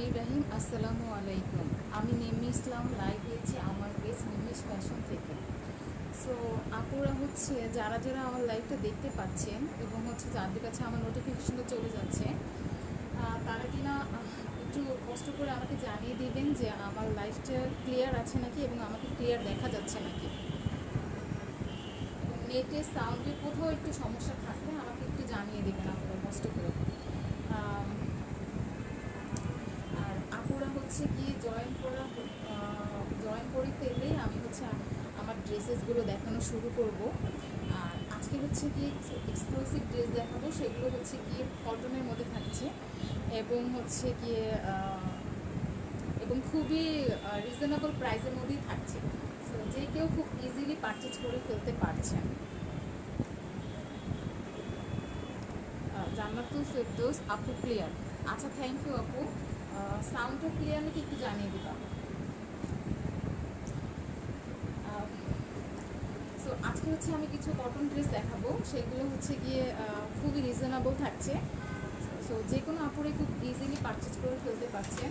ইব্রাহিম, আসসালামু আলাইকুম। আমি নিম্মি ইসলাম লাইভ হয়েছি আমার পেজ নিম্মিস ফ্যাশন থেকে। সো আপুরা হচ্ছে যারা যারা আমার লাইভটা দেখতে পাচ্ছেন এবং হচ্ছে যাদের কাছে আমার নোটিফিকেশনটা চলে যাচ্ছে, তারা কিনা একটু কষ্ট করে আমাকে জানিয়ে দিবেন যে আমার লাইভটা ক্লিয়ার আছে নাকি এবং আমাকে ক্লিয়ার দেখা যাচ্ছে নাকি। এবং নেটের সাউন্ডের কোথাও একটু সমস্যা থাকলে আমাকে একটু জানিয়ে দেবেন আপনারা কষ্ট করে। আর আপুরা হচ্ছে কি জয়েন করে ফেললেই আমি হচ্ছে আমার ড্রেসেসগুলো দেখানো শুরু করব। আর আজকে হচ্ছে কি এক্সক্লুসিভ ড্রেস দেখাবো, সেগুলো হচ্ছে গিয়ে কটনের মধ্যে থাকছে এবং হচ্ছে গিয়ে এবং খুবই রিজনেবল প্রাইসের মধ্যেই থাকছে। সো যে কেউ খুব ইজিলি পারচেজ করে ফেলতে পারছেন। জান্নাতুল ফেরদৌস আপু ক্লিয়ার। আচ্ছা, থ্যাংক ইউ আপু। সাউন্ডটা ক্লিয়ার নাকি একটু জানিয়ে দিবা। সো আজকে হচ্ছে আমি কিছু কটন ড্রেস দেখাবো, সেগুলো হচ্ছে গিয়ে খুবই রিজনেবল থাকছে। সো যে কোনো আপুরে খুব ইজিলি পারচেজ করে ফেলতে পারছেন।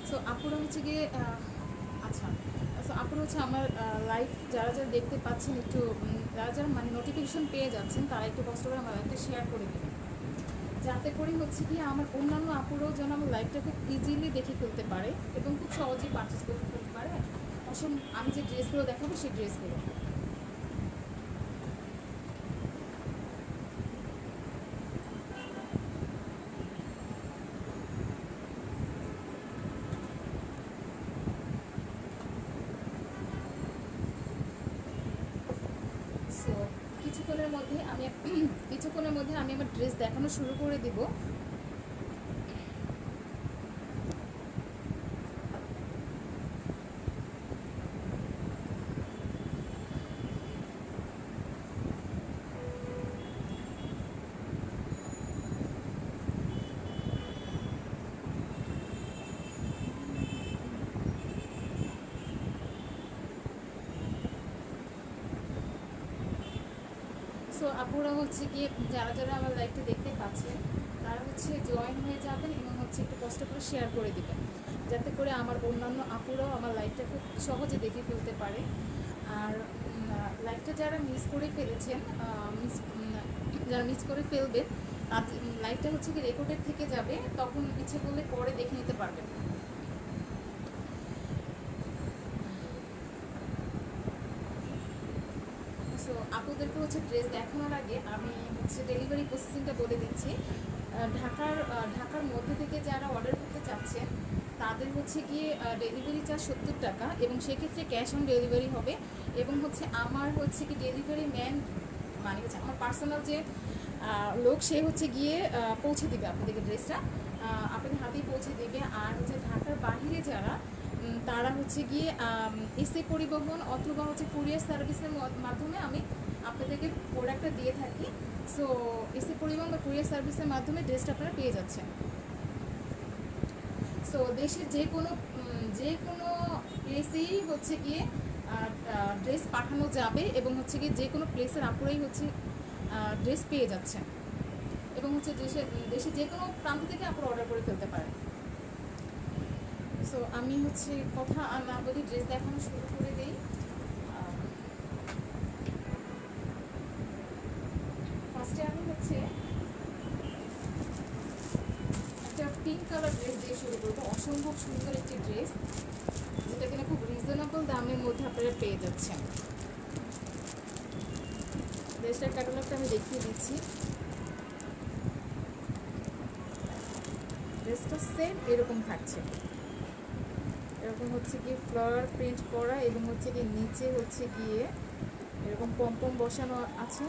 সো আপুরা হচ্ছে গিয়ে আচ্ছা, সো আপুরা হচ্ছে আমার লাইভ যারা যারা দেখতে পাচ্ছেন, একটু যারা যারা মানে নোটিফিকেশন পেয়ে যাচ্ছেন, তারা একটু কষ্ট করে আমার লাইভটা শেয়ার করে দেবেন, যাতে করে হচ্ছে কি আমার অন্যান্য আপুরাও যেন আমার লাইভটা খুব ইজিলি দেখে ফেলতে পারে এবং খুব সহজেই পারচেস করে ফেলতে পারে আমি যে ড্রেসগুলো দেখাবো সেই ড্রেসগুলো। সো কিছুক্ষণের মধ্যে আমি আমার ড্রেস দেখানো শুরু করে দিব। সো আপুরা হচ্ছে গিয়ে যারা যারা আমার লাইভটা দেখতে পাচ্ছেন, তারা হচ্ছে জয়েন হয়ে যাবেন এবং হচ্ছে একটু কষ্ট করে শেয়ার করে দিবেন, যাতে করে আমার অন্যান্য আপুরাও আমার লাইভটা খুব সহজে দেখে ফেলতে পারে। আর লাইভটা যারা মিস করে ফেলেছেন, যারা মিস করে ফেলবেন, লাইভটা হচ্ছে কি রেকর্ডেড থেকে যাবে, তখন ইচ্ছে করলে পরে দেখে নিতে পারবেন। সো আপুদেরকে হচ্ছে ড্রেস দেখানোর আগে আমি হচ্ছে ডেলিভারি প্রসেসিংটা বলে দিচ্ছি। ঢাকার মধ্যে থেকে যারা অর্ডার করতে চাচ্ছেন, তাদের হচ্ছে গিয়ে ডেলিভারি চার্জ 70 টাকা এবং সেক্ষেত্রে ক্যাশ অন ডেলিভারি হবে। এবং হচ্ছে আমার হচ্ছে কি ডেলিভারি ম্যান মানে হচ্ছে আমার পার্সোনাল যে লোক, সে হচ্ছে গিয়ে পৌঁছে দেবে আপনাদেরকে ড্রেসটা, আপনাদের হাতেই পৌঁছে দেবে। আর হচ্ছে ঢাকার বাহিরে যারা, তারা হচ্ছে গিয়ে এসি পরিবহন অথবা হচ্ছে কুরিয়ার সার্ভিসের মাধ্যমে আমি আপনাদেরকে প্রোডাক্টটা দিয়ে থাকি। সো এসি পরিবহন বা কুরিয়ার সার্ভিসের মাধ্যমে ড্রেসটা আপনারা পেয়ে যাচ্ছেন। সো দেশের যে কোনো প্লেসেই হচ্ছে গিয়ে ড্রেস পাঠানো যাবে এবং হচ্ছে গিয়ে যে কোনো প্লেসের আপুরাই হচ্ছে ড্রেস পেয়ে যাচ্ছেন এবং হচ্ছে দেশের যে কোনো প্রান্ত থেকে আপনারা অর্ডার করে ফেলতে পারেন। সো আমি হচ্ছে কথা আর না বলি, ড্রেস দেখানো শুরু করে দিই। ফার্স্টে আমি হচ্ছে একটা পিঙ্ক কালার ড্রেস দিয়ে শুরু করবো। অসম্ভব সুন্দর একটি ড্রেস, যেটা কিনা খুব রিজনেবল দামের মধ্যে আপনারা পেয়ে যাচ্ছেন। ড্রেসটার ক্যাটালগটা আমি দেখিয়ে দিচ্ছি। ড্রেসটা সেম এরকম থাকছে, এরকম হচ্ছে গিয়ে ফ্লাওয়ার প্রিন্ট করা এবং হচ্ছে গিয়ে নিচে হচ্ছে গিয়ে এরকম পম্পম বসানো আছে।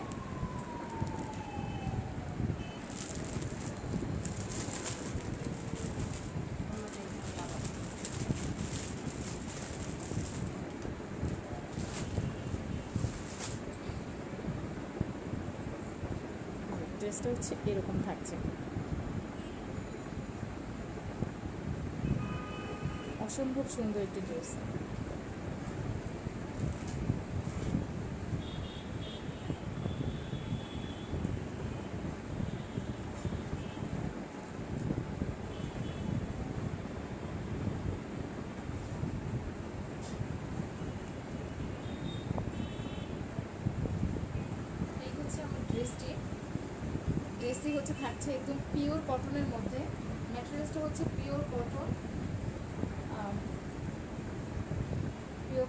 ড্রেসটা হচ্ছে এরকম থাকছে, অসম্ভব সুন্দর একটি ড্রেস। ড্রেসটি হচ্ছে থাকছে একদম পিওর কটনের মধ্যে। ম্যাটেরিয়ালসটা হচ্ছে পিওর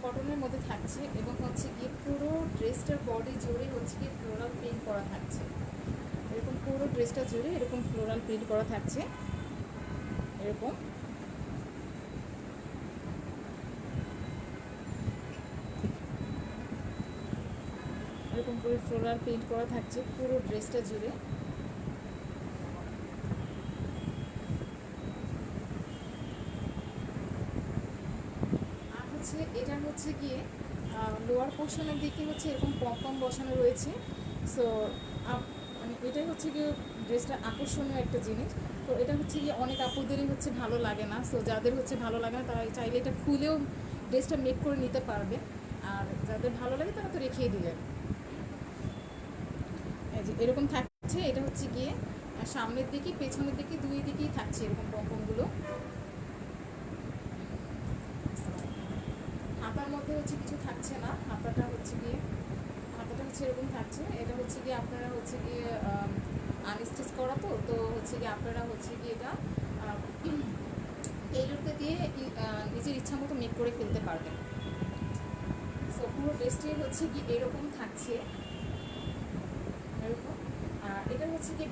কটনের মধ্যে থাকছে এবং হচ্ছে গিয়ে পুরো ড্রেসটার বডি জুড়ে হচ্ছে গিয়ে ফ্লোরাল প্রিন্ট করা থাকছে। এরকম পুরো ড্রেসটা জুড়ে এরকম ফ্লোরাল প্রিন্ট করা থাকছে। এরকম করে ফ্লোরাল প্রিন্ট করা থাকছে পুরো ড্রেসটা জুড়ে। আর হচ্ছে এটা হচ্ছে গিয়ে লোয়ার পোর্শনের দিকে হচ্ছে এরকম পম বসানো রয়েছে। সো মানে এটাই হচ্ছে গিয়ে ড্রেসটা আকর্ষণীয় একটা জিনিস। তো এটা হচ্ছে গিয়ে অনেক আপুদেরই হচ্ছে ভালো লাগে না। সো যাদের হচ্ছে ভালো লাগে না তারা চাইলে এটা খুলেও ড্রেসটা মেক করে নিতে পারবে, আর যাদের ভালো লাগে তারা তো রেখেই দিলেন। এই যে এরকম থাকছে, এটা হচ্ছে গিয়ে সামনের দিকে পেছনের দিকে দুই দিকেই থাকছে এরকম পমপমগুলো। হাতার মধ্যে হচ্ছে কিছু থাকছে না, হাতাটা হচ্ছে এরকম থাকছে। এটা হচ্ছে গিয়ে আপনারা হচ্ছে গিয়ে আনস্টিচ করা তো হচ্ছে গিয়ে আপনারা হচ্ছে গিয়ে এটা এই লুকটা দিয়ে নিজের ইচ্ছা মতো মেক করে ফেলতে পারবেন। সো পুরো ড্রেসটি হচ্ছে গিয়ে এরকম থাকছে, এরকম। আর এটা হচ্ছে গিয়ে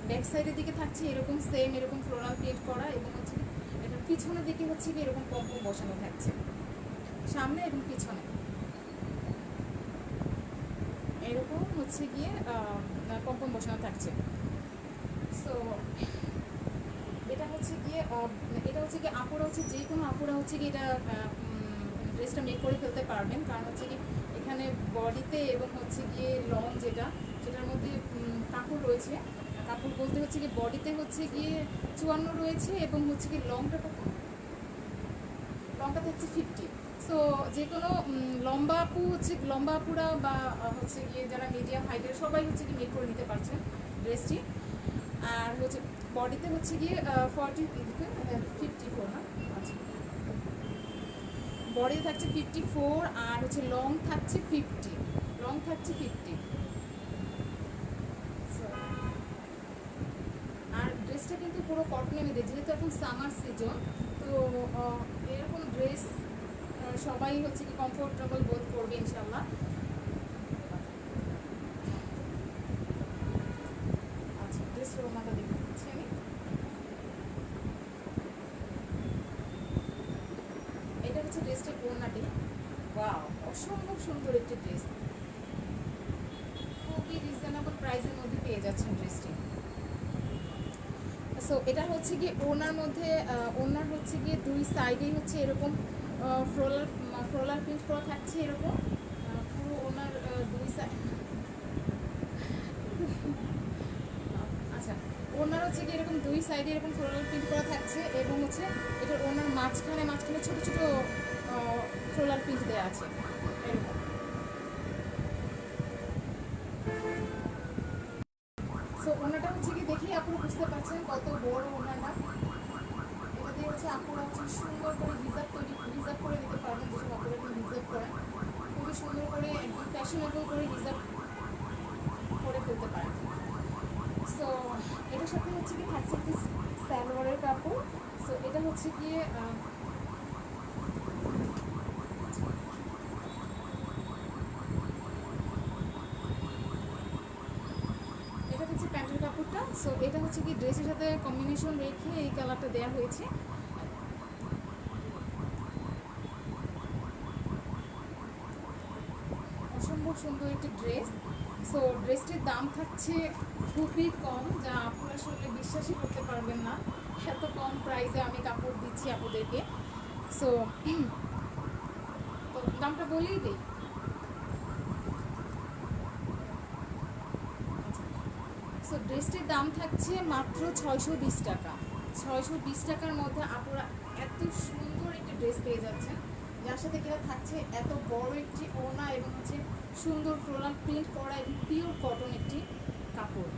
ব্যাক সাইডের দিকে থাকছে এরকম সেম এরকম ফ্লোরাল প্রিন্ট করা, এবং হচ্ছে এটার পিছনের দিকে হচ্ছে গিয়ে এরকম পম্পম বসানো থাকছে সামনে এবং পিছনে। এরকম হচ্ছে গিয়ে পম্পম বসানো থাকছে। সো এটা হচ্ছে গিয়ে আপুরা হচ্ছে যে কোনো আপুরা হচ্ছে গিয়ে এটা ড্রেসটা মেক করে ফেলতে পারবেন, কারণ হচ্ছে কি এখানে বডিতে এবং হচ্ছে গিয়ে লং সেটার মধ্যে কাপড় রয়েছে। কাপড় বলতে হচ্ছে গিয়ে বডিতে হচ্ছে গিয়ে 54 রয়েছে এবং হচ্ছে গিয়ে লংটা হচ্ছে 50। সো যে কোনো লম্বা আপুরা বা হচ্ছে গিয়ে যারা মিডিয়াম হাইটের সবাই হচ্ছে গিয়ে মেক করে নিতে পারছেন ড্রেসটি। আর হচ্ছে বডিতে হচ্ছে গিয়ে 54 না, আচ্ছা বডি থাকছে 54 আর হচ্ছে লং থাকছে 50। আর ড্রেসটা কিন্তু পুরো কটনের মধ্যে, যেহেতু এখন সামার সিজন, তো এরকম ড্রেস সবাই হচ্ছে কি কমফোর্টেবল বোধ করবে ইনশাল্লাহ। আচ্ছা ড্রেসের ওনাটা দেখতে পাচ্ছি আমি। এটা হচ্ছে ড্রেসটার ওড়নাটি। ওয়াও, অসম্ভব সুন্দর একটি ড্রেস, খুবই রিজনেবল প্রাইসের মধ্যে পেয়ে যাচ্ছেন ড্রেসটি। সো এটা হচ্ছে গিয়ে ওড়নার হচ্ছে গিয়ে দুই সাইডেই হচ্ছে এরকম ফ্লোরাল প্রিন্ট করা থাকছে এরকম পুরো ওড়নার দুই সাইড। আচ্ছা, ওড়নার হচ্ছে গিয়ে এরকম দুই সাইডে এরকম ফ্লোরাল প্রিন্ট করা থাকছে, এবং হচ্ছে এটার ওড়নার মাঝখানে ছোটো ছোটো ফ্লোরাল প্রিন্ট দেওয়া আছে এরকম। সো ওনাটা হচ্ছে কি দেখেই আপনারা বুঝতে পারছেন কত বড় ওনাটা। এটা দিয়ে হচ্ছে আপনারা হচ্ছে সুন্দর করে রিজার্ভ করে দিতে পারবেন, যেসব আপনারা রিজার্ভ করেন খুবই সুন্দর করে একদম ফ্যাশনেবল করে রিজার্ভ করে ফেলতে পারেন। সো এটার সাথে হচ্ছে কি থাকছে একটি সালোয়ারের কাপড়। সো এটা হচ্ছে গিয়ে প্যান্টের কাপড়টা। সো এটা হচ্ছে কি ড্রেসের সাথে কম্বিনেশন রেখে এই কালারটা দেওয়া হয়েছে। অসম্ভব সুন্দর একটি ড্রেস। সো ড্রেসটির দাম থাকছে খুবই কম, যা আপনারা আসলে বিশ্বাসই করতে পারবেন না এত কম প্রাইসে আমি কাপড় দিচ্ছি আপনাদেরকে। সো তো দামটা বলেই দিই। সো ড্রেসটির দাম থাকছে মাত্র 620 টাকা। 620 টাকার মধ্যে আপনারা এত সুন্দর একটি ড্রেস পেয়ে যাচ্ছেন, যার সাথে কিনা থাকছে এত বড় একটি ওড়না এবং হচ্ছে সুন্দর ফ্লোরাল প্রিন্ট করা এবং পিওর কটন একটি কাপড়।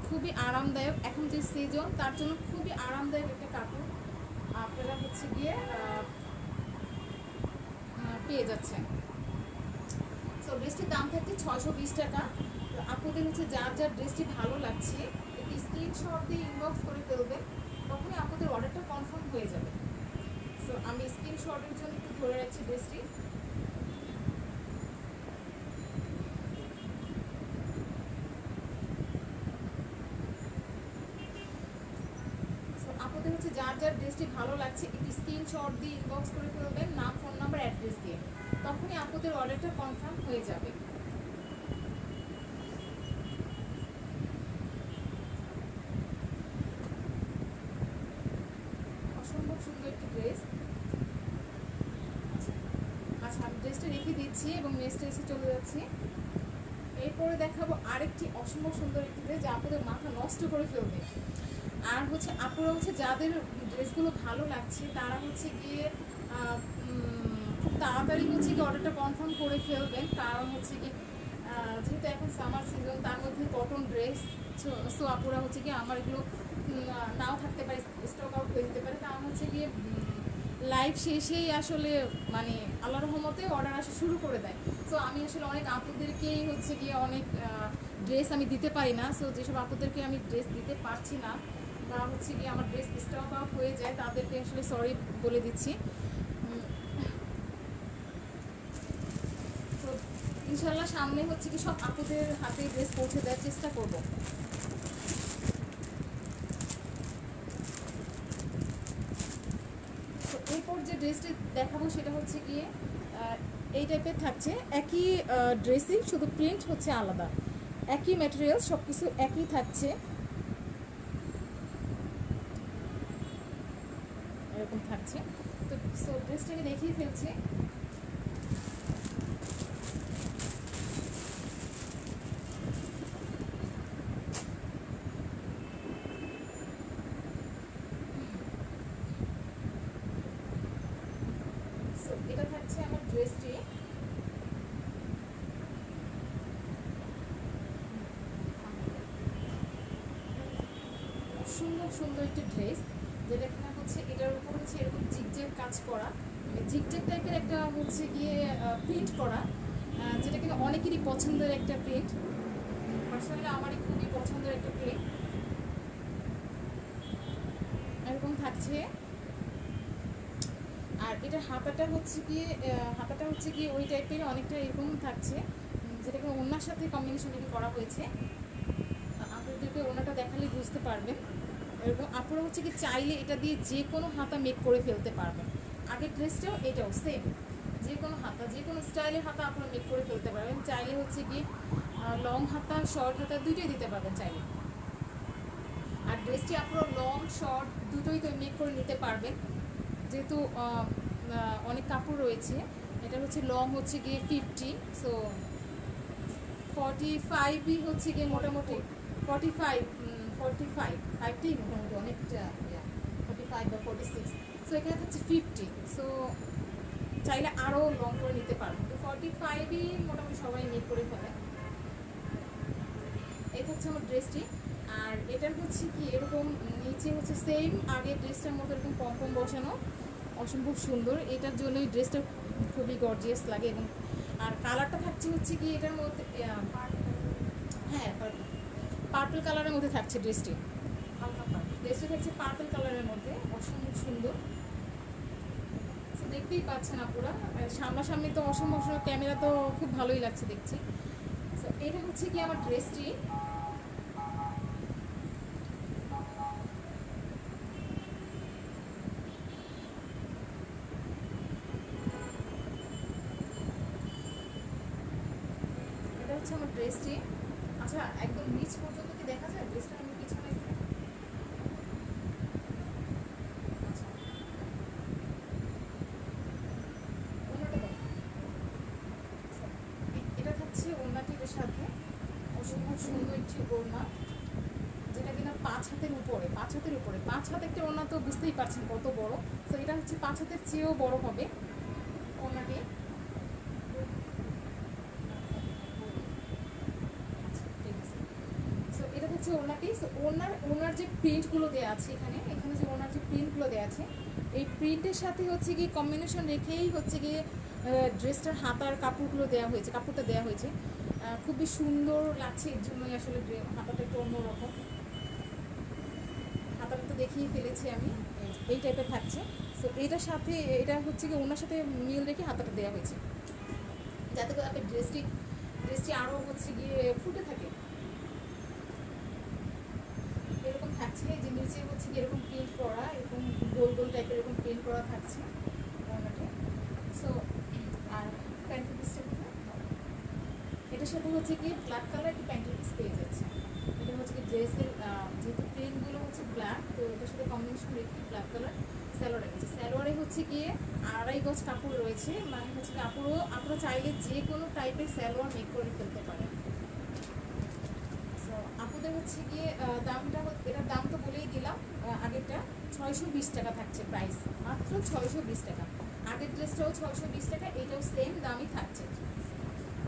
খুবই আরামদায়ক, এখন যে সিজন তার জন্য খুবই আরামদায়ক একটা কাপড় আপনারা হচ্ছে গিয়ে পেয়ে যাচ্ছেন। সো ড্রেসটির দাম থাকছে 620 টাকা। তো আপুদের হচ্ছে যার যার ড্রেসটি ভালো লাগছে একটি স্ক্রিনশট দিয়ে ইনবক্স করে ফেলবেন, তখনই আপুদের অর্ডারটা কনফার্ম হয়ে যাবে। সো আমি স্ক্রিনশটের জন্য একটু ধরে রাখছি ড্রেসটি। আপনাদের হচ্ছে যার যার ড্রেসটি ভালো লাগছে একটি স্ক্রিনশট দিয়ে ইনবক্স করে ফেলবেন, নাম, ফোন নাম্বার, অ্যাড্রেস দিয়ে, তখনই আপনাদের অর্ডারটা কনফার্ম হয়ে যাবে। অসম্ভব সুন্দর একটি ড্রেস। আচ্ছা আমি ড্রেসটা রেখে দিচ্ছি এবং নেক্সট ড্রেসে চলে যাচ্ছি। এরপরে দেখাবো আরেকটি অসম্ভব সুন্দর একটি ড্রেস যা আপনাদের মাথা নষ্ট করে ফেলবে। আর হচ্ছে আপনারা হচ্ছে যাদের ড্রেসগুলো ভালো লাগছে তারা হচ্ছে গিয়ে খুব তাড়াতাড়ি হচ্ছে কি অর্ডারটা কনফার্ম করে ফেলবেন, কারণ হচ্ছে কি যেহেতু এখন সামার সিজন, তার মধ্যে কটন ড্রেস, সো আপুরা হচ্ছে কি আমার এগুলো নাও থাকতে পারে, স্টক আউট হয়ে যেতে পারে, কারণ হচ্ছে গিয়ে লাইভ শেষেই আসলে মানে আল্লাহর রহমতে অর্ডার আসা শুরু করে দেয়। সো আমি আসলে অনেক আপুদেরকেই হচ্ছে গিয়ে অনেক ড্রেস আমি দিতে পারি না। সো যেসব আপুদেরকে আমি ড্রেস দিতে পারছি না বা হচ্ছে গিয়ে আমার ড্রেস স্টক আউট হয়ে যায়, তাদেরকে আসলে সরি বলে দিচ্ছি। তো ইনশাল্লাহ সামনে হচ্ছে কি সব আপুদের হাতে ড্রেস পৌঁছে দেওয়ার চেষ্টা করব। তো এরপর যে ড্রেসটি দেখাবো সেটা হচ্ছে গিয়ে এই টাইপের থাকছে, একই ড্রেসই শুধু প্রিন্ট হচ্ছে আলাদা, একই ম্যাটেরিয়াল, সব কিছু একই থাকছে, এরকম থাকছে। তো সো ড্রেসটাকে দেখিয়ে ফেলছি। সো এটা থাকছে আমার ড্রেসটি। সুন্দর সুন্দর একটি ড্রেস, যেটা কিনা হচ্ছে এটার উপর হচ্ছে এরকম জিগজ্যাগ কাজ করা, জিগজ্যাগ টাইপের একটা হচ্ছে গিয়ে প্রিন্ট করা, যেটা কিনা অনেকেরই পছন্দের একটা প্রিন্ট। পার্সোনালি আমারই খুবই পছন্দের একটা প্রিন্ট। এরকম থাকছে। আর এটা হাতাটা হচ্ছে গিয়ে ওই টাইপের অনেকটা এরকম থাকছে, যেটাকে ওনার সাথে কম্বিনেশন করা হয়েছে। আপনাদেরকে ওনাটা দেখালে বুঝতে পারবেন। এরকম আপনারা হচ্ছে কি চাইলে এটা দিয়ে যে কোনো হাতা মেক করে ফেলতে পারবেন। আগের ড্রেসটাও এটাও সেম, যে কোনো হাতা, যে কোনো স্টাইলের হাতা আপনারা মেক করে ফেলতে পারবেন। চাইলে হচ্ছে কি লং হাতা, শর্ট হাতা দুটোই দিতে পারবেন চাইলে। আর ড্রেসটি আপনারা লং শর্ট দুটোই তো মেক করে নিতে পারবেন, যেহেতু অনেক কাপড় রয়েছে। এটা হচ্ছে লং হচ্ছে গিয়ে 50, সো 45ই হচ্ছে গিয়ে মোটামুটি 5টি মোটামুটি অনেকটা 45 বা 46। সো এখানে হচ্ছে 50, সো চাইলে আরও লং করে নিতে পারবেন। তো 45ই মোটামুটি সবাই মেক করে ফেলে। এটা হচ্ছে আমার ড্রেসটি। আর এটার হচ্ছে কি এরকম নিচে হচ্ছে সেম আগের ড্রেসটার মতো এরকম পম্পম বসানো, অসম্ভব সুন্দর। এটার জন্যই ড্রেসটা খুবই গর্জিয়াস লাগে। এবং আর কালারটা থাকছে হচ্ছে কি এটার মধ্যে হ্যাঁ পার্পল কালারের মধ্যে থাকছে ড্রেসটি, ড্রেসটা থাকছে পার্পল কালারের মধ্যে, অসম্ভব সুন্দর। দেখতেই পাচ্ছেন আপুরা, সামনাসামনি তো অসম্ভব সুন্দর, ক্যামেরা তো খুব ভালোই লাগছে দেখছি। তো এটা হচ্ছে কি আমার ড্রেসটি। এটা হচ্ছে আমার ড্রেসটি। আচ্ছা একদম নিচ পর্যন্ত কি দেখা যায় ড্রেসটা? আমি পিছনে এটা থাকছে ওড়নাটির সাথে, অসম্ভব সুন্দর একটি ওড়না, যেটা কিনা 5 হাতের উপরে, 5 হাত একটা ওড়না, তো বুঝতেই পারছেন কত বড়। তো এটা হচ্ছে 5 হাতের চেয়েও বড় হবে ওড়নাটি। সো এটা হচ্ছে ওড়নাটি। সো ওড়নার যে প্রিন্টগুলো দেওয়া আছে এখানে যে ওড়নার যে প্রিন্টগুলো দেওয়া আছে, এই প্রিন্টের সাথে হচ্ছে গিয়ে কম্বিনেশন রেখেই হচ্ছে গিয়ে ড্রেসটার হাতার কাপড়টা দেওয়া হয়েছে। খুবই সুন্দর লাগছে, এর জন্যই আসলে হাতাটা একটু অন্যরকম। হাতাটা তো দেখিয়ে ফেলেছি আমি, এই টাইপের থাকছে। সো এইটার সাথে এটা হচ্ছে কি ওনার সাথে মিল রেখে হাতাটা দেওয়া হয়েছে, যাতে করে আপনার ড্রেসটি আরও হচ্ছে গিয়ে ফুটে থাকে। এরকম থাকছে যে নিচে হচ্ছে গিয়ে এরকম প্রিন্ট করা, এরকম গোল গোল টাইপের এরকম প্রিন্ট করা থাকছে ওনাটা। সো আর প্যান্টের পিসটা এটার সাথে হচ্ছে কি ব্ল্যাক কালার একটি প্যান্টের পিস পেয়ে যাচ্ছে। এটা হচ্ছে কি ড্রেসের যেহেতু প্রিন্টগুলো হচ্ছে ব্ল্যাক, তো এটার সাথে কম্বিনেশন রেখে ব্ল্যাক কালার স্যালোয়ার রেখেছে। স্যালোয়ারে হচ্ছে গিয়ে 2.5 গজ কাপড় রয়েছে, মানে হচ্ছে আপনারা চাইলে যে কোনো টাইপের স্যালোয়ার মেক করে ফেলতে পারেন। সো আপুদের হচ্ছে গিয়ে এটার দাম তো বলেই দিলাম, আগেরটা 620 টাকা থাকছে প্রাইস, মাত্র 620 টাকা। আগের ড্রেসটাও 620 টাকা, এটাও সেম দামই থাকছে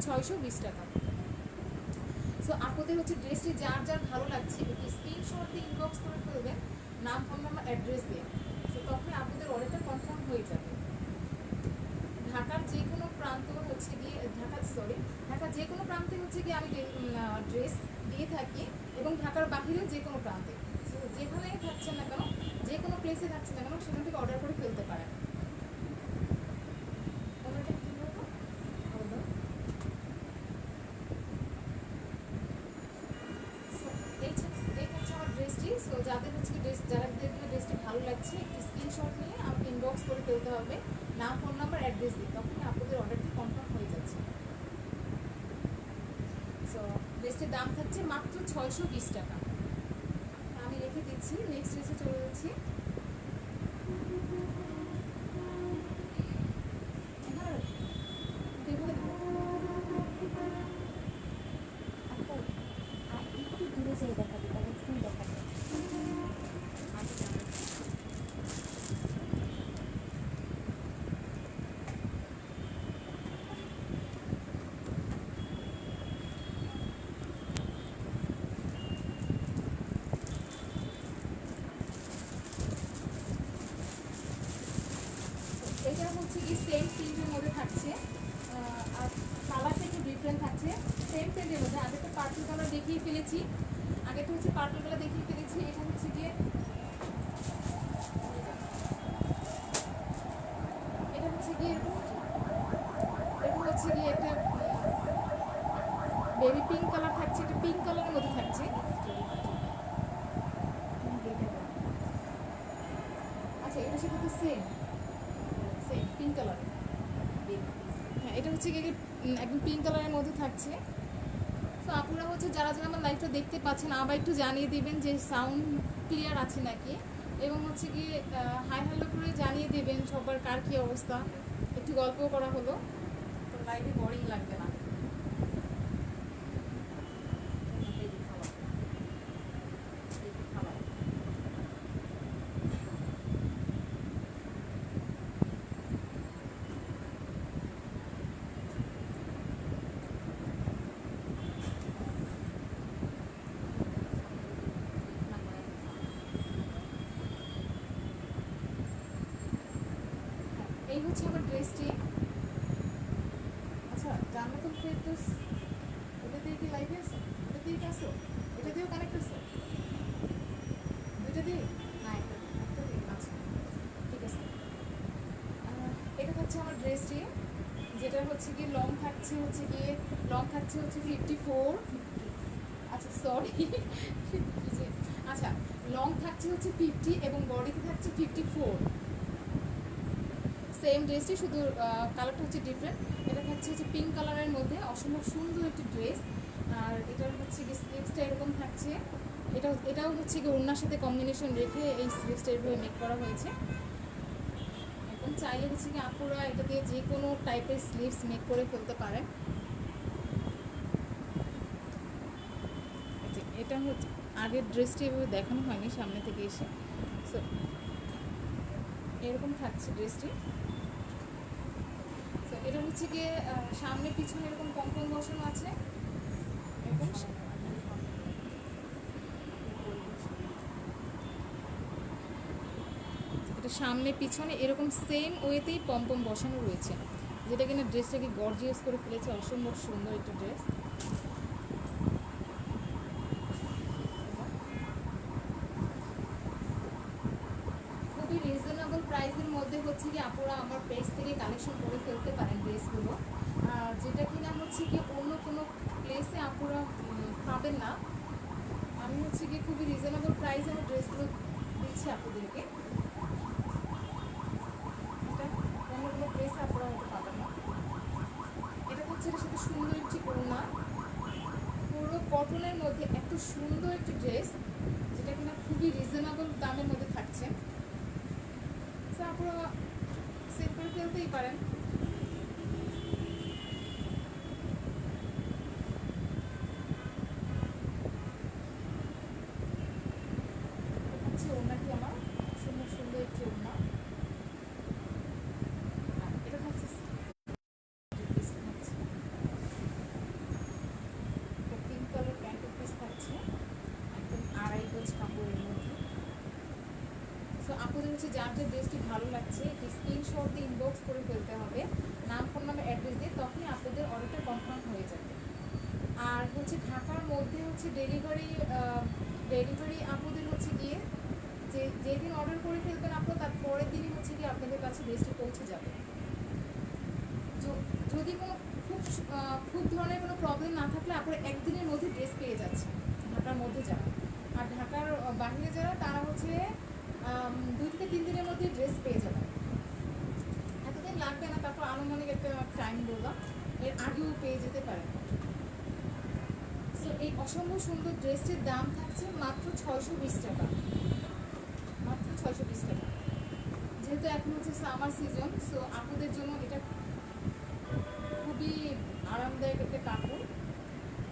620 টাকা। সো আপুদের হচ্ছে ড্রেসটি যার যার ভালো লাগছে একটু স্ক্রিনশট দিয়ে ইনবক্স করে ফেলবেন, নাম, ফোন নাম্বার, অ্যাড্রেস দিয়ে। সো তখন আপুদের অর্ডারটা কনফার্ম হয়ে যাবে। ঢাকার যে কোনো প্রান্ত হচ্ছে গিয়ে ঢাকার যে কোনো প্রান্তে হচ্ছে গিয়ে আমি ড্রেস দিয়ে থাকি, এবং ঢাকার বাহিরেও যে কোনো প্রান্তে, যেখানে থাকছেন না কেন, যে কোনো প্লেসে থাকছেন না কেন, সেখান থেকে অর্ডার করে ফেলতে পারেন। অর্ডারটা কী বলবো? এই হচ্ছে আমার ড্রেসটি। সো যাদের হচ্ছে ড্রেসটি ভালো লাগছে একটু স্ক্রিনশট নিয়ে আমাকে ইনবক্স করে ফেলতে হবে, নাম, ফোন নাম্বার, অ্যাড্রেস দিই, তখনই আপনাদের অর্ডারটি কনফার্ম হয়ে যাচ্ছে। সো ড্রেসটির দাম থাকছে মাত্র 620 টাকা। আমি রেখে দিচ্ছি, নেক্সট ড্রেসে চলে যাচ্ছি। একটু দূরে যেয়ে দেখাবি, তাহলে ফুল দেখাবে। এটা হচ্ছে কি সেম প্রিন্টের মধ্যে থাকছে, আর কালারটা একটু ডিফারেন্ট থাকছে। সেম প্রিন্টের মধ্যে আগেটা পার্পল কালার দেখিয়ে ফেলেছি, আগেটা হচ্ছে পার্পল কালার দেখিয়ে ফেলেছি। এটা হচ্ছে গিয়ে এরকম হচ্ছে গিয়ে একটা বেবি পিঙ্ক কালার থাকছে, এটা পিঙ্ক কালারের মধ্যে থাকছে। আচ্ছা, এটার সাথে তো সেম পিঙ্ক কালার। হ্যাঁ, এটা হচ্ছে গিয়ে একদম পিঙ্ক কালারের মধ্যে থাকছে। তো আপনারা হচ্ছে যারা যারা আমার লাইভটা দেখতে পাচ্ছেন, আবার একটু জানিয়ে দিবেন যে সাউন্ড ক্লিয়ার আছে নাকি, এবং হচ্ছে গিয়ে হাই হ্যালো করে জানিয়ে দেবেন সবার কার কী অবস্থা। একটু গল্পও করা হলো, তো লাইভে বোরিং লাগবে না। এই হচ্ছে আমার ড্রেসটি। আচ্ছা, জান্নাতুল ফেরদৌস ওটা দিয়ে কি লাইভে আছে? ওটা দিয়ে কি আসো? এটা দিয়েও কানেক্ট আছে? দুইটা দিয়ে? না, একটা দিয়ে। আচ্ছা, ঠিক আছে। এটা হচ্ছে আমার ড্রেসটি, যেটা হচ্ছে কি লং থাকছে হচ্ছে 54। আচ্ছা, সরি। আচ্ছা, লং থাকছে হচ্ছে 50 এবং বডিতে থাকছে 54। সেম ড্রেসটি, শুধু কালারটা হচ্ছে ডিফারেন্ট। এটা থাকছে হচ্ছে পিঙ্ক কালারের মধ্যে, অসম্ভব সুন্দর একটি ড্রেস। আর এটার হচ্ছে কি স্লিভসটা এরকম থাকছে, এটাও হচ্ছে কি ওড়নার সাথে কম্বিনেশন রেখে এই স্লিভসটা এভাবে মেক করা হয়েছে। এখন চাইলে হচ্ছে কি আপুরা এটা দিয়ে যে কোনো টাইপের স্লিভস মেক করে ফেলতে পারেন। এটা হচ্ছে আগের ড্রেসটি এভাবে দেখানো হয়নি সামনে থেকে এসে। সো এরকম থাকছে ড্রেসটি। তো এটা হচ্ছে গিয়ে সামনে পিছনে এরকম পম্পম বসানো আছে, এরকম এটা সামনে পিছনে এরকম সেম ওয়েতেই পম্পম বসানো রয়েছে, যেটা কিনা ড্রেসটাকে গর্জিয়াস করে ফেলেছে, অসম্ভব সুন্দর একটা ড্রেস। খুবই রিজনেবল প্রাইসের মধ্যে হচ্ছে কি আপুরা আমার পেজ থেকে কালেকশন করে ফেলতে পারেন ড্রেসগুলো, আর যেটা কিনা হচ্ছে কি অন্য কোনো প্লেসে আপুরা পাবেন না। আমি হচ্ছে কি খুবই রিজনেবল প্রাইসে আমার ড্রেসগুলো দিচ্ছি আপনাদেরকে, এটা অন্য কোনো প্লেসে আপনারা হয়তো পাবেন না। এটা হচ্ছে এটার সাথে সুন্দর একটি ওড়না, পুরো কটনের মধ্যে এত সুন্দর একটি ড্রেস যেটা কিনা খুবই রিজনেবল দামের মধ্যে থাকছে। তো আপনারা সেট করে ফেলতেই পারেন। হচ্ছে ওড়নাটি আমার সুন্দর সুন্দর একটি ওড়না, আর এটা থাকছে পিঙ্ক কালার প্যান্টের পিস থাকছে একদম 2.5 গজ কাপড়ের মধ্যে। সো আপনাদের হচ্ছে যার যে ড্রেসটি ভালো লাগছে একটি স্ক্রিনশট দিয়ে ইনবক্স করে ফেলতে হবে, নাম ফোন নাম্বার অ্যাড্রেস দিয়ে, তখনই আপনাদের অর্ডারটা কনফার্ম হয়ে যাবে। আর হচ্ছে ঢাকার মধ্যে হচ্ছে ডেলিভারি আপনাদের হচ্ছে গিয়ে যেদিন অর্ডার করে ফেলবেন আপনারা তার পরের দিনই হচ্ছে গিয়ে আপনাদের কাছে ড্রেসটি পৌঁছে যাবে। যদি কোনো খুব ধরনের কোনো প্রবলেম না থাকলে আপনারা একদিনের মধ্যে ড্রেস পেয়ে যাচ্ছেন ঢাকার মধ্যে যারা, আর ঢাকার বাইরে যারা তারা হচ্ছে 2 থেকে 3 দিনের মধ্যে ড্রেস পেয়ে যাবেন। এতদিন লাগবে না, তারপর আনুমানিক একটা টাইম বললাম, এর আগেও পেয়ে যেতে পারেন। সো এই অসম্ভব সুন্দর ড্রেসটির দাম থাকছে মাত্র 620 টাকা, মাত্র 620 টাকা। যেহেতু এখন হচ্ছে সামার সিজন, সো আপনাদের জন্য এটা খুবই আরামদায়ক একটা কাপড়।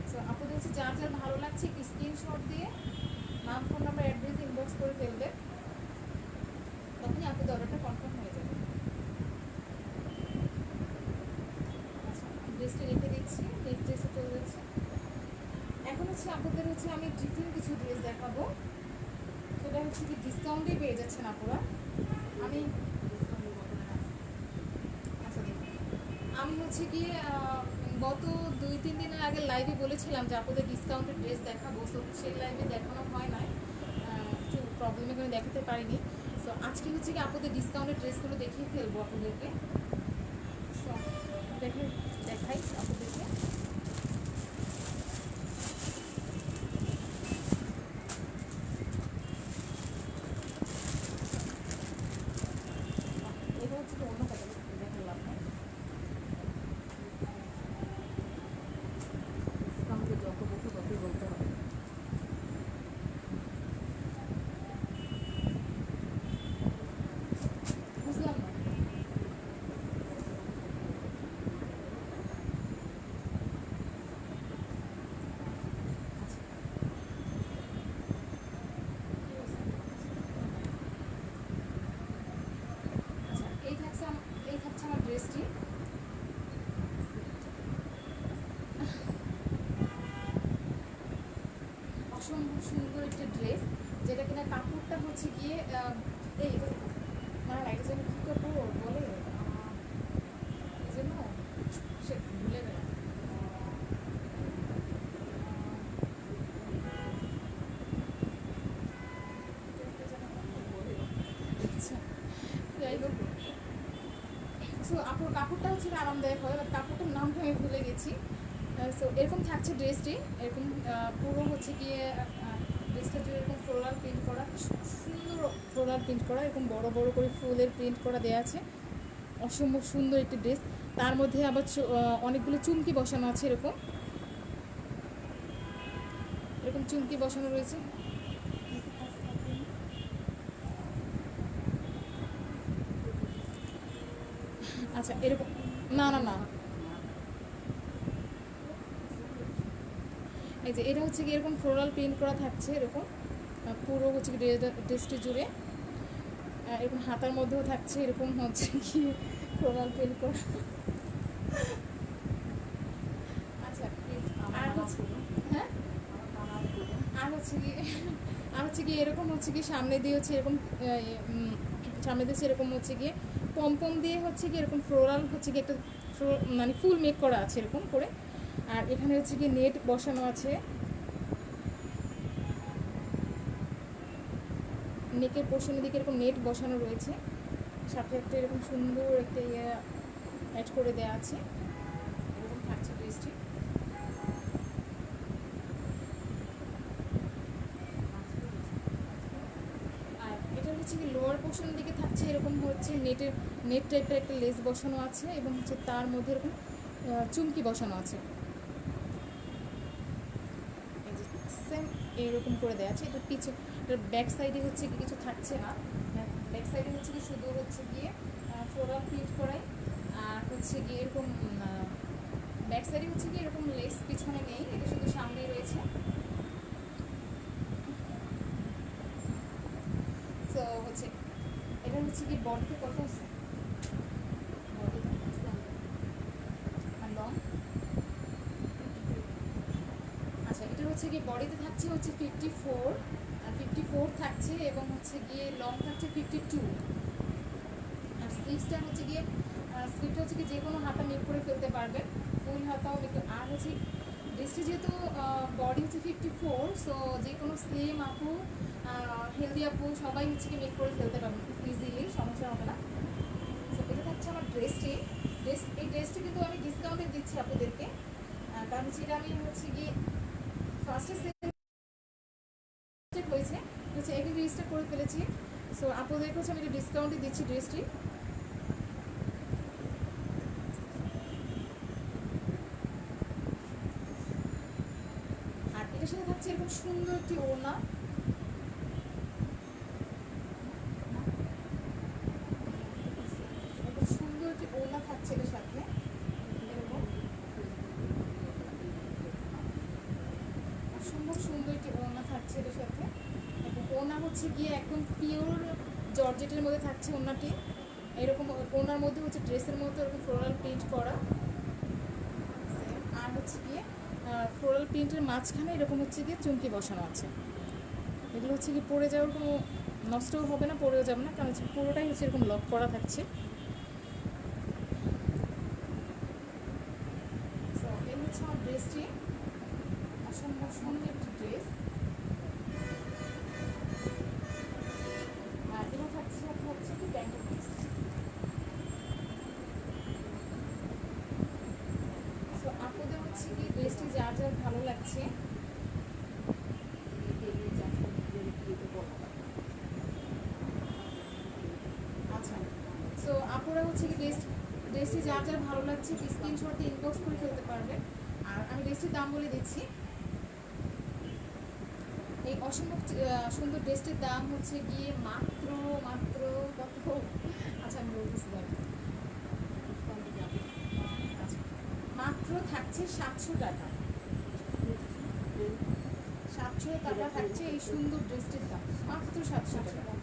সো আপনাদের হচ্ছে যার যার ভালো লাগছে একটি স্ক্রিনশট দিয়ে নাম ফোন নাম্বার অ্যাড্রেস ইনবক্স করে ফেলবে, তখনই আপনাদের অর্ডারটা কনফার্ম হয়ে যাবে। আচ্ছা, ড্রেসটা রেখে দিচ্ছি, নেক্সট ড্রেসে চলে যাচ্ছে। এখন হচ্ছে আপনাদের হচ্ছে আমি ডিফারেন্ট কিছু ড্রেস দেখাবো, সেটা হচ্ছে কি ডিসকাউন্টে পেয়ে যাচ্ছেন আপনারা। আমি আচ্ছা দেখুন, আমি হচ্ছে গিয়ে গত 2-3 দিনের আগে লাইভে বলেছিলাম যে আপনাদের ডিসকাউন্টের ড্রেস দেখাবো, সো সেই লাইভে দেখানো হয় নাই, একটু প্রবলেমের কারণে দেখাতে পারিনি। সো আজকে হচ্ছে কি আপনাদের ডিসকাউন্টের ড্রেসগুলো দেখিয়ে ফেলবো আপনাদেরকে। সো দেখাই আপনাদেরকে। এটা হচ্ছে কি অন্য কথা দেখালাম না, ডিসকাউন্টের যত বলতে ততই বলতে হবে। বুঝলাম না, আচ্ছা এই থাকছে আমার ড্রেসটি। অসম্ভব সুন্দর একটা ড্রেস, যেটা কিনা কাপড়টা হচ্ছে গিয়ে এই মানে এটা যেন কী কাপড় বলে এই জন্য সে ভুলে গেলাম। আচ্ছা, যাই হোক, সো আপনার কাপড়টা হচ্ছে আরামদায়ক হয়, বাট কাপড়টার নামটা আমি ভুলে গেছি। সো এরকম থাকছে ড্রেসটি, এরকম পুরো হচ্ছে গিয়ে ড্রেসটা জুড়ে এরকম ফ্লোরাল প্রিন্ট করা, সুন্দর ফ্লোরাল প্রিন্ট করা, এরকম বড় বড় করে ফুলের প্রিন্ট করা দেওয়া আছে। অসম্ভব সুন্দর একটি ড্রেস, তার মধ্যে আবার অনেকগুলো চুমকি বসানো আছে, এরকম এরকম চুমকি বসানো রয়েছে। আচ্ছা এরকম না না না, এই যে এটা হচ্ছে কি এরকম ফ্লোরাল প্রিন্ট করা থাকছে, এরকম পুরো হচ্ছে কি ড্রেসটি জুড়ে, এরকম হাতার মধ্যেও থাকছে এরকম হচ্ছে কি ফ্লোরাল প্রিন্ট করা। আচ্ছা আর হচ্ছে হ্যাঁ, আর হচ্ছে কি এরকম হচ্ছে কি সামনে দিয়ে হচ্ছে এরকম সামনে দিয়ে এরকম হচ্ছে গিয়ে পমপম দিয়ে হচ্ছে কি এরকম ফ্লোরাল হচ্ছে কি একটা মানে ফুল মেক করা আছে এরকম করে। আর এখানে হচ্ছে কি নেট বসানো আছে, নেকের পোর্শনের দিকে এরকম নেট বসানো রয়েছে, সাথে একটা এরকম সুন্দর একটা ইয়ে অ্যাড করে দেওয়া আছে। এরকম থাকছে ড্রেসটি। আর এটা হচ্ছে কি লোয়ার পোর্শনের দিকে থাকছে এরকম হচ্ছে নেট টাইপের একটা লেস বসানো আছে এবং হচ্ছে তার মধ্যে এরকম চুমকি বসানো আছে। সেম এরকম করে দেওয়া আছে। এটার পিছনে, এটার ব্যাক সাইডে হচ্ছে কি কিছু থাকছে না, ব্যাক সাইডে হচ্ছে কি শুধু হচ্ছে গিয়ে ফ্লোরাল প্রিন্ট করাই। আর হচ্ছে গিয়ে এরকম ব্যাক সাইডে হচ্ছে গিয়ে এরকম লেস পিছনে নেই, এটা শুধু সামনেই রয়েছে। তো হচ্ছে এটা হচ্ছে কি বডিতে কত আছে, আর লং, আচ্ছা এটা হচ্ছে গিয়ে বডিতে থাকছে হচ্ছে 54 থাকছে এবং হচ্ছে গিয়ে লং থাকছে 52। আর স্লিভসটা হচ্ছে গিয়ে স্লিভটা হচ্ছে কি যে কোনো হাতা মেক করে ফেলতে পারবেন, ফুল হাতাও মেক। আর হচ্ছে ড্রেসটি যেহেতু বডি হচ্ছে 54, সো যে কোনো স্লিম আপু, হেলদি আপু সবাই হচ্ছে কি মেক করে ফেলতে পারবেন খুব ইজিলি, সমস্যা হবে না। সো এটা থাকছে আমার ড্রেসটি। এই ড্রেসটি কিন্তু আমি ডিসকাউন্টে দিচ্ছি আপনাদেরকে, কারণ হচ্ছে এটা আমি হচ্ছে গিয়ে ফার্স্টে হয়েছে হচ্ছে একই রিজিস্টার করে ফেলেছি। সো আপনাদেরকে হচ্ছে আমি এটা ডিসকাউন্টে দিচ্ছি ড্রেসটি। আর এটার সাথে থাকছে এরকম সুন্দর একটি ওড়না, এরকম সুন্দর একটি ওড়না থাকছে এটার সাথে এরকম সুন্দর একটি ওড়না থাকছে এটার সাথে। এবং ওড়না হচ্ছে গিয়ে একদম পিওর জর্জেটের মধ্যে থাকছে ওড়নাটি। এরকম ওড়নার মধ্যে হচ্ছে ড্রেসের মতো এরকম ফ্লোরাল প্রিন্ট করা। আর হচ্ছে গিয়ে ফ্লোরাল প্রিন্টের মাঝখানে এরকম হচ্ছে গিয়ে চুমকি বসানো আছে। এগুলো হচ্ছে কি পরে যাওয়ার কোনো নষ্টও হবে না, পরেও যাবে না, কারণ হচ্ছে পুরোটাই হচ্ছে এরকম লক করা থাকছে। সো এই হচ্ছে আমার ড্রেসটি, অসম্ভব সুন্দর একটি ড্রেস। আর এটা থাকছে হচ্ছে কি ব্যান্ডেড পিস। সো আপনাদের হচ্ছে কি ড্রেসটি যার যার ভালো লাগছে, আচ্ছা সো আপনারা হচ্ছে কি ড্রেসটি যার যার ভালো লাগছে স্ক্রিনশট দিয়ে ইনবক্স করে ফেলতে পারবেন। আর আমি ড্রেসটির দাম বলে দিচ্ছি। এই অসম্ভব সুন্দর ড্রেসটির দাম হচ্ছে গিয়ে মাত্র কত, আচ্ছা আমি বলতেছি আচ্ছা মাত্র থাকছে 700 টাকা। 700 টাকা থাকছে এই সুন্দর ড্রেসটির দাম, মাত্র 700 টাকা।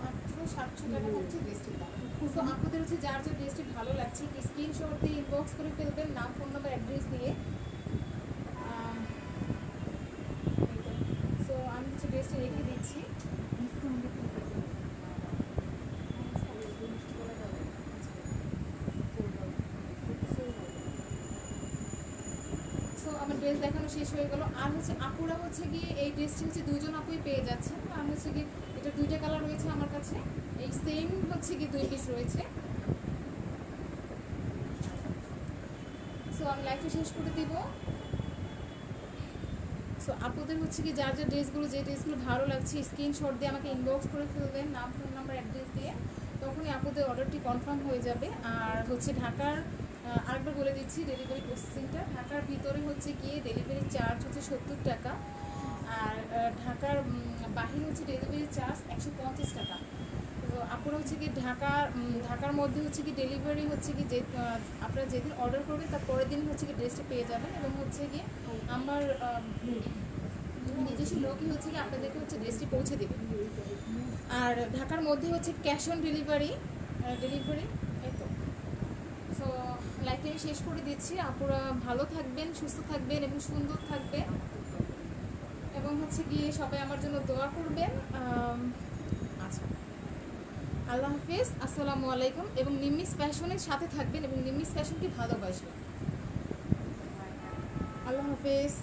মাত্র 700 টাকা হচ্ছে ড্রেসটির দাম। তো আপনাদের হচ্ছে যার যার ড্রেসটি ভালো লাগছে স্ক্রিনশট দিয়ে ইনবক্স করে ফেলবেন, নাম, ফোন নাম্বার, অ্যাড্রেস দিয়ে। সো আমি হচ্ছে ড্রেসটি রেখে দিচ্ছি। সো আমার ড্রেস দেখানো শেষ হয়ে গেল। আর হচ্ছে আপুরা হচ্ছে গিয়ে এই ড্রেসটি হচ্ছে দুজন আপুই পেয়ে যাচ্ছেন। আর হচ্ছে গিয়ে এটা 2টা কালার রয়েছে আমার কাছে, এই সেম হচ্ছে কি 2 পিস রয়েছে। সো আমি লাইভটা শেষ করে দিব। সো আপনাদের হচ্ছে কি যার যার ড্রেসগুলো, যে ড্রেসগুলো ভালো লাগছে স্ক্রিনশট দিয়ে আমাকে ইনবক্স করে ফেলবেন, নাম, ফোন নাম্বার, অ্যাড্রেস দিয়ে। তখনই আপনাদের অর্ডারটি কনফার্ম হয়ে যাবে। আর হচ্ছে ঢাকার, আরেকবার বলে দিচ্ছি ডেলিভারি প্রসেসিংটা, ঢাকার ভিতরে হচ্ছে গিয়ে ডেলিভারি চার্জ হচ্ছে 70 টাকা। আর ঢাকার বাহিরে হচ্ছে ডেলিভারি চার্জ 150 টাকা। তো আপনারা হচ্ছে কি ঢাকার মধ্যে হচ্ছে কি ডেলিভারি হচ্ছে কি যে আপনারা যেদিন অর্ডার করবেন তার পরের দিন হচ্ছে কি ড্রেসটা পেয়ে যাবেন। এবং হচ্ছে গিয়ে আমার নিজস্ব লোকই হচ্ছে কি আপনাদেরকে হচ্ছে ড্রেসটি পৌঁছে দেবে। আর ঢাকার মধ্যে হচ্ছে ক্যাশ অন ডেলিভারি এই তো। সো লাইফটা আমি শেষ করে দিচ্ছি। আপনারা ভালো থাকবেন, সুস্থ থাকবেন এবং সুন্দর থাকবেন। এবং হচ্ছে গিয়ে সবাই আমার জন্য দোয়া করবেন। আচ্ছা, আল্লাহ হাফিজ, আসসালামু আলাইকুম। এবং নিমিস ফ্যাশনের সাথে থাকবেন এবং নিমিস ফ্যাশনকে ভালোবাসবেন। আল্লাহ হাফিজ।